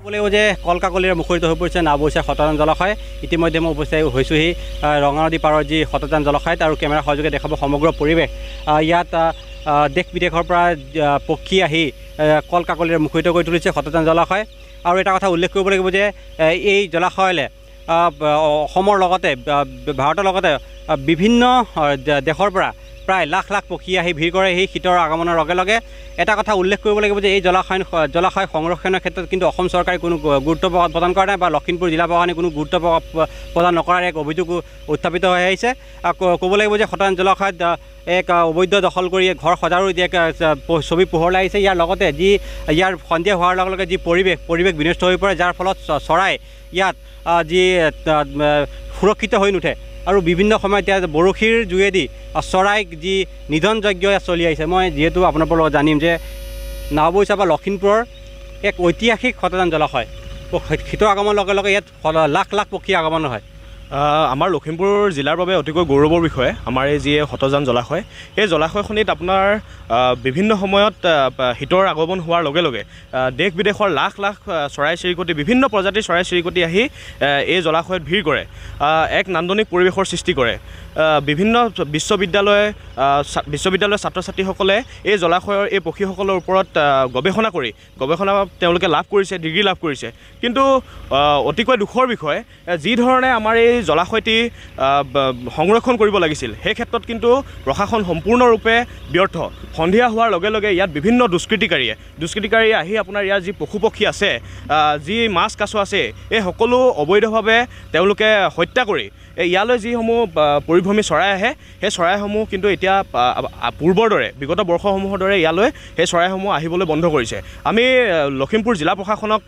ক'লেও যে কলকাকলিৰে মুখৰিত হৈ পৰিছে নাওবৈচাৰ শতজান জলাশয়। ইতিমধ্যে মই উপস্থিত হৈছোহি ৰঙা নদী পাৰৰ যি শতজান জলাশয়ত আৰু কেমেৰা সহযোগে দেখাব সমগ্ৰ পৰিৱেশ। ইয়াত দেশ বিদেশৰ পৰা পক্ষী আহি কলকাকলিৰে মুখৰিত কৰি তুলিছে শতজান জলাশয়। আৰু এটা কথা উল্লেখ কৰিব লাগিব যে এই জলাশয়লৈ অসমৰ লগতে ভাৰতৰ লগতে বিভিন্ন দেশৰ পৰা প্ৰায় লাখ লাখ পক্ষী আহি ভিৰ কৰে সেই শীতৰ আগমনৰ লগে লগে। এটা কথা উল্লেখ কৰিব লাগিব যে এই জলাশয় সংৰক্ষণৰ ক্ষেত্ৰত কিন্তু অসম চৰকাৰে কোনো গুৰুত্ব প্ৰদান কৰা নাই বা লখিমপুৰ জিলা প্ৰশাসনে কোনো গুৰুত্ব প্ৰদান নকৰাৰ এক অভিযোগ উত্থাপিত হৈ আহিছে। ক'ব লাগিব যে শতজান জলাশয়ত এক অবৈধ দখল কৰি ঘৰ সজাৰো এতিয়া ছবি পোহৰলৈ আহিছে। ইয়াৰ লগতে ইয়াৰ সন্ধিয়া হোৱাৰ লগে লগে যি পৰিৱেশ বিনষ্ট হৈ পৰে, যাৰ ফলত চৰাই ইয়াত যি সুৰক্ষিত হৈ নুঠে আৰু বিভিন্ন সময়ত এতিয়া বৰশীৰ যোগেদি চৰাইক যি নিধন যজ্ঞ চলি আহিছে। মই যিহেতু আপোনালোকৰ লগত জানিম যে নাওবৈচা বা লখিমপুৰৰ এক ঐতিহাসিক শতজান জলাশয়। শীতৰ আগমনৰ লগে লগে ইয়াত লাখ লাখ পক্ষী আগমন হয়। আমাৰ লখিমপুৰ জিলাৰ বাবে অতিকৈ গৌৰৱৰ বিষয় আমাৰ এই যি শতজান জলাশয়। এই জলাশয়খনিত আপোনাৰ বিভিন্ন সময়ত শীতৰ আগমন হোৱাৰ লগে লগে দেশ বিদেশৰ লাখ লাখ চৰাই চিৰিকটি বিভিন্ন প্ৰজাতিৰ চৰাই চিৰিকটি আহি এই জলাশয়ত ভিৰ কৰে, এক নান্দনিক পৰিৱেশৰ সৃষ্টি কৰে। বিভিন্ন বিশ্ববিদ্যালয়ৰ ছাত্ৰ ছাত্ৰীসকলে এই জলাশয়ৰ এই পক্ষীসকলৰ ওপৰত গৱেষণা তেওঁলোকে লাভ কৰিছে, ডিগ্ৰী লাভ কৰিছে। কিন্তু অতিকৈ দুখৰ বিষয়, যি ধৰণে আমাৰ এই জলাশয়টি সংৰক্ষণ কৰিব লাগিছিল সেই ক্ষেত্ৰত কিন্তু প্ৰশাসন সম্পূৰ্ণৰূপে ব্যৰ্থ। সন্ধিয়া হোৱাৰ লগে লগে ইয়াত বিভিন্ন দুষ্কৃতিকাৰীয়ে আহি আপোনাৰ ইয়াৰ যি পশু পক্ষী আছে, যি মাছ কাছ আছে, এই সকলো অবৈধভাৱে তেওঁলোকে হত্যা কৰি ইয়ালৈ যিসমূহ পৰিভ্ৰমী চৰাই আহে সেই চৰাইসমূহ কিন্তু এতিয়া পূৰ্বৰ দৰে বিগত বৰ্ষসমূহৰ দৰে ইয়ালৈ সেই চৰাইসমূহ আহিবলৈ বন্ধ কৰিছে। আমি লখিমপুৰ জিলা প্ৰশাসনক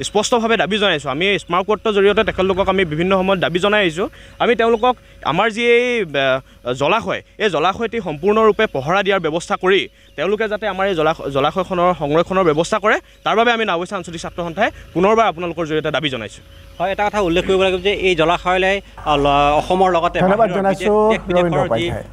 স্পষ্টভাৱে দাবী জনাইছোঁ। আমি স্মাৰক পত্ৰৰ জৰিয়তে তেখেতলোকক আমি বিভিন্ন সময়ত দাবী জনাই আহিছোঁ। আমি তেওঁলোকক আমাৰ যি এই জলাশয়, এই জলাশয়টি সম্পূৰ্ণৰূপে পহৰা দিয়াৰ ব্যৱস্থা কৰি তেওঁলোকে যাতে আমাৰ এই জলাশয়খনৰ সংৰক্ষণৰ ব্যৱস্থা কৰে, তাৰ বাবে আমি নাওবৈচা আঞ্চলিক ছাত্ৰ সন্থাই পুনৰবাৰ আপোনালোকৰ জৰিয়তে দাবী জনাইছোঁ। হয়, এটা কথা উল্লেখ কৰিব লাগিব যে এই জলাশয়লৈ অসমৰ লগতে ধন্যবাদ জনাইছোঁ ৰবীন্দ্ৰ উপাধ্যায়।